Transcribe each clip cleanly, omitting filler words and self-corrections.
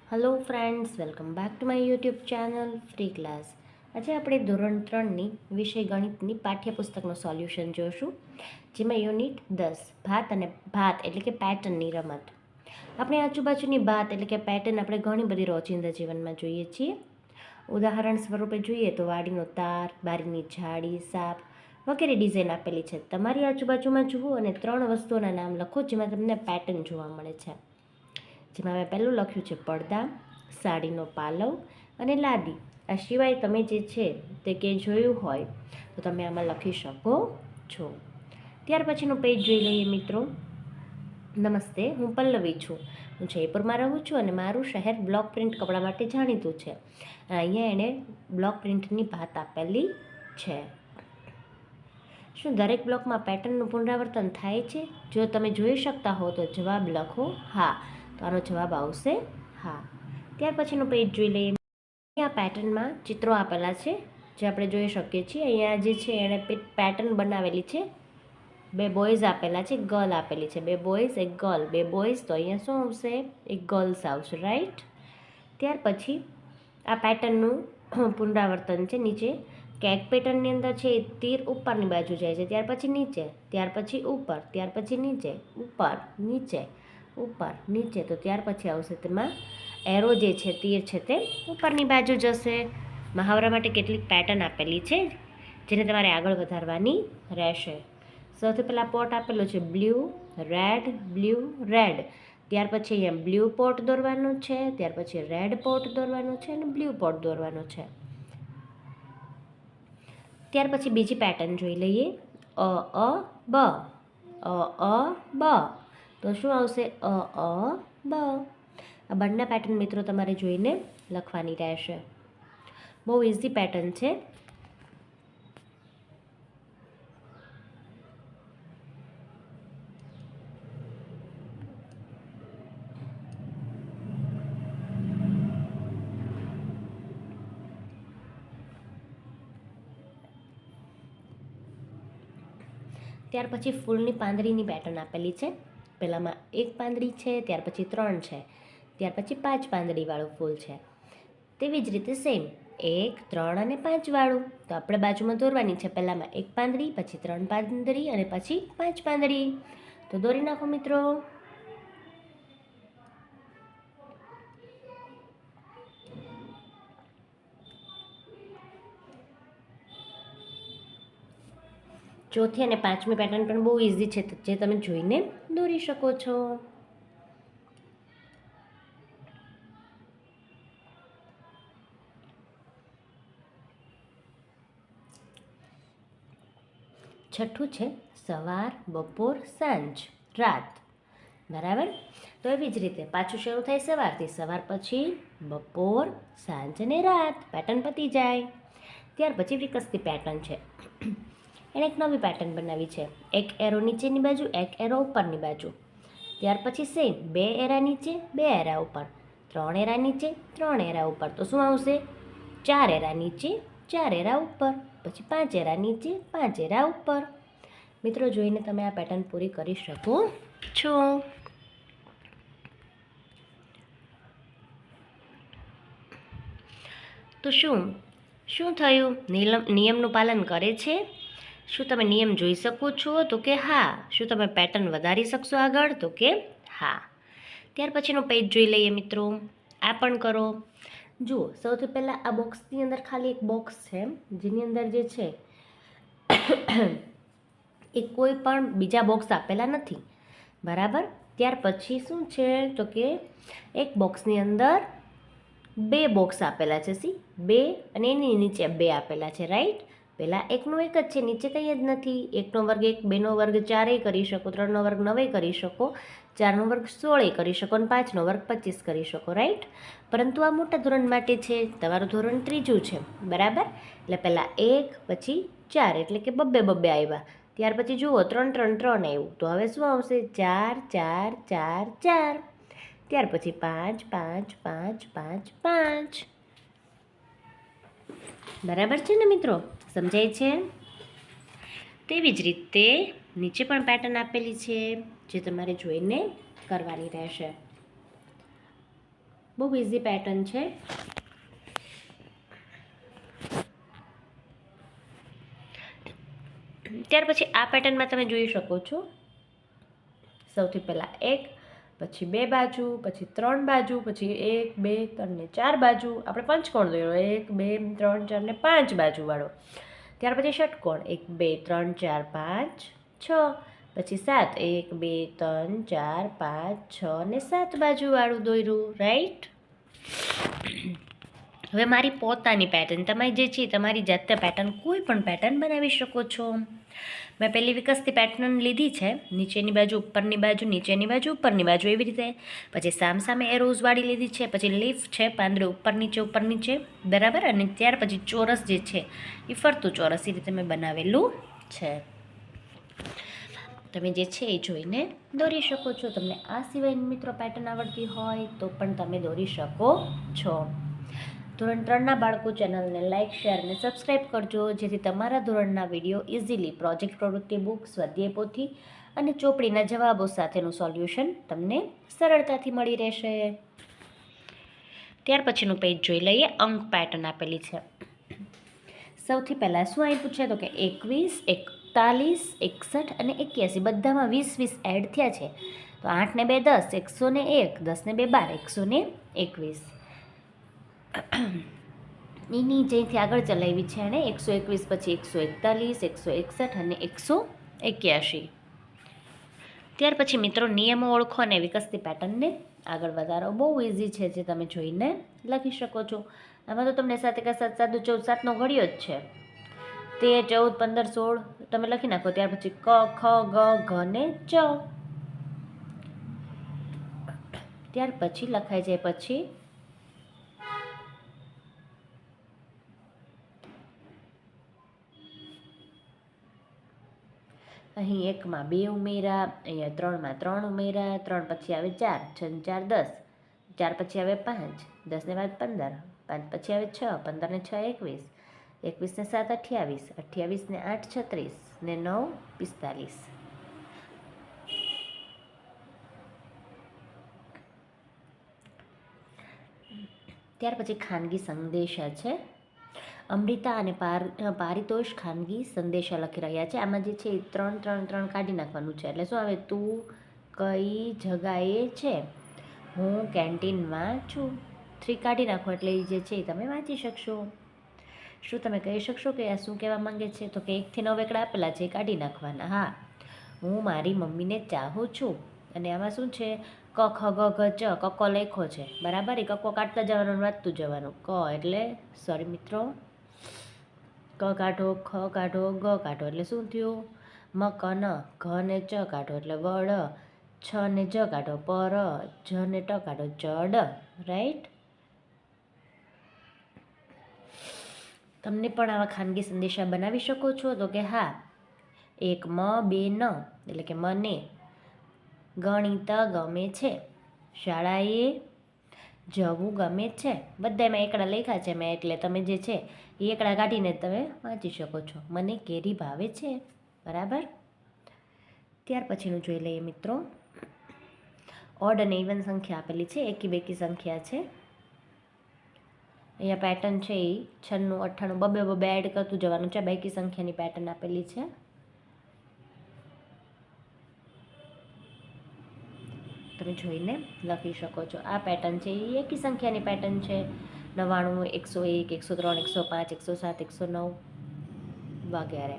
Hello friends, welcome back to my YouTube channel free class. આજે આપણે ધોરણ 3ની વિષય ગણિતની પાઠ્યપુસ્તકનું સોલ્યુશન જોઈશું, જેમાં યુનિટ 10 ભાત એટલે કે પેટર્નની રમત. આપણે આજુબાજુની ભાત એટલે કે પેટર્ન આપણે ઘણી બધી રોજિંદા જીવનમાં જોઈએ છીએ. ઉદાહરણ સ્વરૂપે જોઈએ તો વાડીનો તાર, બારીની જાળી, સાપ વગેરે ડિઝાઇન આપેલી છે. તમારી આજુબાજુમાં જુઓ અને 3 વસ્તુઓના નામ લખો જેમાં તમને પેટર્ન જોવા મળે છે. જેમાં મેં પહેલું લખ્યું છે પડદા, સાડીનો પાલવ અને લાદી. આ સિવાય તમે જે છે તે કે જોયું હોય તો તમે આમાં લખી શકો છો. ત્યાર પછીનું પેજ જોઈ લઈએ મિત્રો. નમસ્તે, હું પલ્લવી છું. હું જયપુરમાં રહું છું અને મારું શહેર બ્લોક પ્રિન્ટ કપડા માટે જાણીતું છે. અહીંયા એણે બ્લોક પ્રિન્ટની ભાત આપેલી છે. શું દરેક બ્લોકમાં પેટર્નનું પુનરાવર્તન થાય છે? જો તમે જોઈ શકતા હો તો જવાબ લખો હા. તો આનો જવાબ આવશે હા. ત્યાર પછીનું પેજ જોઈ લઈએ. અહીંયા પેટર્નમાં ચિત્રો આપેલા છે જે આપણે જોઈ શકીએ છીએ. અહીંયા જે છે એણે પેટર્ન બનાવેલી છે. 2 બોયઝ આપેલા છે, ગર્લ આપેલી છે. 2 બોયઝ, એક ગર્લ. 2 બોયઝ તો અહીંયા શું આવશે? એક ગર્લ્સ આવશે, રાઈટ. ત્યાર પછી આ પેટર્નનું પુનરાવર્તન છે. નીચે કેક પેટર્નની અંદર છે એ તીર ઉપરની બાજુ જાય છે, ત્યાર પછી નીચે, ત્યાર પછી ઉપર, ત્યાર પછી નીચે, ઉપર, નીચે, ઉપર, નીચે. તો ત્યાર પછી આવશે તેમાં એરો જે છે, તીર છે તે ઉપરની બાજુ જશે. મહાવરા માટે કેટલીક પેટર્ન આપેલી છે જેને તમારે આગળ વધારવાની રહેશે. સૌથી પહેલાં પોટ આપેલો છે બ્લુ, રેડ, બ્લુ, રેડ. ત્યાર પછી અહીંયા બ્લુ પોટ દોરવાનો છે, ત્યાર પછી રેડ પોટ દોરવાનો છે અને બ્લુ પોટ દોરવાનો છે. ત્યાર પછી બીજી પેટર્ન જોઈ લઈએ. બ. બ. તો શું આવશે? બ. આ બંને પેટર્ન મિત્રો તમારે જોઈને લખવાની રહેશે. બહુ ઇઝી પેટર્ન છે. ત્યાર પછી ફૂલની પાંદડીની પેટર્ન આપેલી છે. પહેલામાં 1 પાંદડી છે, ત્યાર પછી 3 છે, ત્યાર પછી 5 પાંદડીવાળું ફૂલ છે. તેવી જ રીતે સેમ 1, 3 અને 5 વાળું. તો આપણે બાજુમાં દોરવાની છે. પહેલામાં 1 પાંદડી, પછી 3 પાંદડી અને પછી 5 પાંદડી. તો દોરી નાખો મિત્રો. ચોથી અને 5મી પેટર્ન પણ બહુ ઇઝી છે, જે તમે જોઈને દોરી શકો છો. છઠ્ઠું છે સવાર, બપોર, સાંજ, રાત. બરાબર. તો એવી જ રીતે પાછું શરૂ થાય સવારથી. સવાર પછી બપોર, સાંજ અને રાત. પેટર્ન પતી જાય. ત્યાર પછી વિકસતી પેટર્ન છે. એણે એક નવી પેટર્ન બનાવી છે. 1 એરો નીચેની બાજુ, 1 એરો ઉપરની બાજુ. ત્યાર પછી સેમ 2 એરા નીચે, 2 એરા ઉપર, 3 એરા નીચે, 3 એરા ઉપર. તો શું આવશે? 4 એરા નીચે, 4 એરા ઉપર, પછી 5 એરા નીચે, 5 એરા ઉપર. મિત્રો જોઈને તમે આ પેટર્ન પૂરી કરી શકો છો. તો શું થયું? નિયમનું પાલન કરે છે? શું તમે નિયમ જોઈ શકો છો? તો કે હા. શું તમે પેટર્ન વધારી શકશો આગળ? તો કે હા. ત્યાર પછીનો પેજ જોઈ લઈએ મિત્રો. આ પણ કરો. જુઓ, સૌથી પહેલાં આ બોક્સની અંદર ખાલી એક બોક્સ છે જેની અંદર જે છે એ કોઈ પણ બીજા બોક્સ આપેલા નથી. બરાબર. ત્યાર પછી શું છે તો કે એક બોક્સની અંદર 2 બોક્સ આપેલા છે. 2 અને એની નીચે 2 આપેલા છે, રાઈટ. પહેલાં 1નું 1 જ છે, નીચે કંઈ જ નથી. 1નો વર્ગ 1, 2નો વર્ગ 4 કરી શકો, 3નો વર્ગ 9 કરી શકો, 4નો વર્ગ 16 કરી શકો અને 5નો વર્ગ 25 કરી શકો, રાઈટ. પરંતુ આ મોટા ધોરણ માટે છે. તમારું ધોરણ 3જું છે, બરાબર. એટલે પહેલાં 1, પછી 4 એટલે કે 2 આવ્યા. ત્યાર પછી જુઓ 3 3 3 આવ્યું. તો હવે શું આવશે? 4 4 4 4. ત્યાર પછી 5 5 5 5 5. બરાબર છે ને મિત્રો? સમજાય છે? તેવી જ રીતે નીચે પણ પેટર્ન આપેલી છે જે તમારે જોઈને કરવાની રહેશે. બહુ ઇઝી પેટર્ન છે. ત્યાર પછી આ પેટર્નમાં તમે જોઈ શકો છો, સૌથી પહેલાં 1, પછી 2 બાજુ, પછી 3 બાજુ, પછી 1 2 3 ને 4 બાજુ. આપણે પંચકોણ દોર્યો 1 2 3 4 ને 5 બાજુવાળો. ત્યાર પછી ષટકોણ 1 2 3 4 5 6, પછી 7 1 2 3 4 5 6 ને 7 બાજુવાળું દોર્યું. રાઈટ. હવે મારી પોતાની પેટર્ન, તમે જે છે તમારી જાતે પેટર્ન કોઈ પણ પેટર્ન બનાવી શકો છો. મેં પહેલી વિકસતી પેટર્ન લીધી છે, નીચેની બાજુ ઉપરની બાજુ, નીચેની બાજુ ઉપરની બાજુ, એવી રીતે. પછી સામસામે એરોઝવાળી લીધી છે, પછી લીફ છે, પાંદડે ઉપર નીચે, બરાબર. અને ત્યાર પછી ચોરસ જે છે એ ફરતું ચોરસ, એ રીતે મેં બનાવેલું છે. તમે જે છે એ જોઈને દોરી શકો છો. તમને આ સિવાય મિત્રો પેટર્ન આવડતી હોય તો પણ તમે દોરી શકો છો. ધોરણ 3ના બાળકો ચેનલને લાઇક, શેર અને સબસ્ક્રાઈબ કરજો, જેથી તમારા ધોરણના વિડીયો ઇઝીલી પ્રોજેક્ટ પ્રવૃત્તિ બુક, સ્વાધ્યાય પોથી અને ચોપડીના જવાબો સાથેનું સોલ્યુશન તમને સરળતાથી મળી રહેશે. ત્યાર પછીનું પેજ જોઈ લઈએ. અંક પેટર્ન આપેલી છે. સૌથી પહેલાં શું આપ્યું છે તો કે 21, 41, 61 અને 81, બધામાં 20 20 એડ થયા છે. તો 8 ને 2 10, 101, 10 ને 2 12, 121. એની જેથી આગળ ચલાવી છે એણે 121, પછી 141, 161 અને 181. ત્યાર પછી મિત્રો નિયમો ઓળખો અને વિકસતી પેટર્નને આગળ વધારો. બહુ ઇઝી છે, જે તમે જોઈને લખી શકો છો. આમાં તો તમને 7 × 7 7 2 14, 7નો ઘડિયો જ છે. 13 14 15 16 તમે લખી નાખો. ત્યાર પછી ક ખ ગ ઘ ને ચ. ત્યાર પછી લખાઈ જાય પછી અહીં 1માં 2 ઉમેરા, અહીંયા 3માં 3 ઉમેરા, 3 પછી આવે 4, 6 ને 4 10, 4 પછી આવે 5, 10 ને 5 15, 5 પછી આવે 6, 15 ને 6 21, 21 ને 7 28, 28 ને 8 36 ને 9 45. ત્યાર પછી ખાનગી સંદેશા છે. અમૃતા અને પારિતોષ ખાનગી સંદેશા લખી રહ્યા છે. આમાં જે છે એ 3 3 3 કાઢી નાખવાનું છે. એટલે શું આવે? તું કઈ જગાએ છે? હું કેન્ટીનમાં છું. 3 કાઢી નાખો એટલે એ જે છે એ તમે વાંચી શકશો. શું તમે કહી શકશો કે આ શું કહેવા માંગે છે? તો કે 1 થી 9 એકડા આપેલા છે, કાઢી નાખવાના. હા, હું મારી મમ્મીને ચાહું છું. અને આમાં શું છે? ક ખ ગ ઘ ચ, કક્કો લખ્યો છે, બરાબર. એ કક્કો કાઢતા જવાનું, વાંચતું જવાનું. ક એટલે સોરી મિત્રો, ક કાઢો, ખ કાઢો, ગ કાઢો એટલે શું થયું? મ ક ન, ઘ ને ચ કાઢો એટલે વડ, છ ને જ કાઢો પર, જ ને ટ કાઢો ચડ. રાઈટ. તમને પણ આવા ખાનગી સંદેશા બનાવી શકો છો. તો કે હા, 1 મ 2 ન એટલે કે મને ગણિત ગમે છે, શાળાએ જવું ગમે છે. બધામાં એકડા લખ્યા છે મેં, એટલે તમે જે છે એ એકડા કાઢીને તમે વાંચી શકો છો. મને કેરી ભાવે છે, બરાબર. ત્યાર પછીનું જોઈ લઈએ મિત્રો. ઓડ અને ઇવન સંખ્યા આપેલી છે, એકી બેકી સંખ્યા છે. અહીંયા પેટર્ન છે એ 96 98 બબે એડ કરતું જવાનું છે. બેકી સંખ્યાની પેટર્ન આપેલી છે. તમે જોઈને લખી શકો છો. આ પેટર્ન છે એ એકી સંખ્યાની પેટર્ન છે. 99 101 103 105 107 109 વગેરે,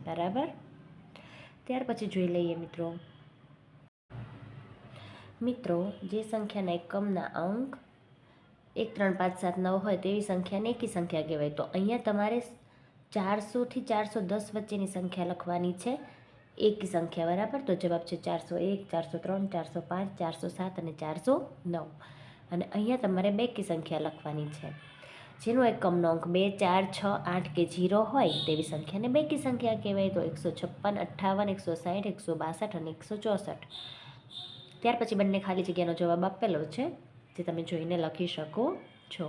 બરાબર. ત્યાર પછી જોઈ લઈએ મિત્રો જે સંખ્યાના એકમના અંક 1 3 5 7 9 હોય તેવી સંખ્યાને એકી સંખ્યા કહેવાય. તો અહીંયા તમારે 400 થી 410 વચ્ચેની સંખ્યા લખવાની છે, એકી સંખ્યા, બરાબર. તો જવાબ છે 401 403 405 407 અને 409. અને અહીંયા તમારે બેકી સંખ્યા લખવાની છે, જેનો એકમનો અંક 2 4 6 8 કે 0 હોય તેવી સંખ્યાને બેકી સંખ્યા કહેવાય. તો 156 58 160 162 અને 164. ત્યાર પછી બંને ખાલી જગ્યાનો જવાબ આપેલો છે, જે તમે જોઈને લખી શકો છો.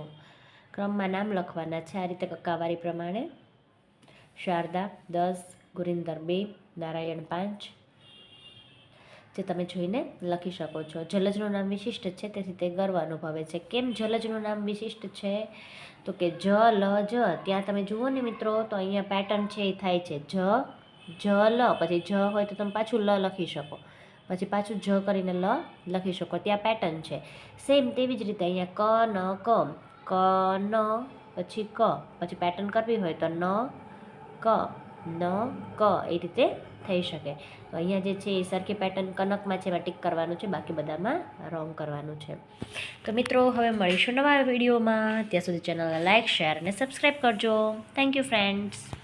ક્રમમાં નામ લખવાના છે આ રીતે કક્કાવારી પ્રમાણે. શારદા 10, ગુરિંદર 2, નારાયણ 5, જે તમે જોઈને લખી શકો છો. જલજનું નામ વિશિષ્ટ છે, તેથી તે ગર્વ અનુભવે છે. કેમ જલજનું નામ વિશિષ્ટ છે? તો કે જ લ જ, ત્યાં તમે જુઓ ને મિત્રો તો અહીંયા પેટર્ન છે એ થાય છે જ લ, પછી જ હોય તો તમે પાછું લ લખી શકો, પછી પાછું જ કરીને લ લખી શકો, ત્યાં પેટર્ન છે. સેમ તેવી જ રીતે અહીંયા ક ન પછી ક, પછી પેટર્ન કરવી હોય તો ન ક એ રીતે થઈ શકે. તો અહીંયા જે છે એ સરખી પેટર્ન કનકમાં છે એમાં ટીક કરવાનું છે, બાકી બધામાં રોંગ કરવાનું છે. તો મિત્રો હવે મળીશું નવા વિડીયોમાં, ત્યાં સુધી ચેનલને લાઇક, શેર અને સબસ્ક્રાઈબ કરજો. Thank you friends.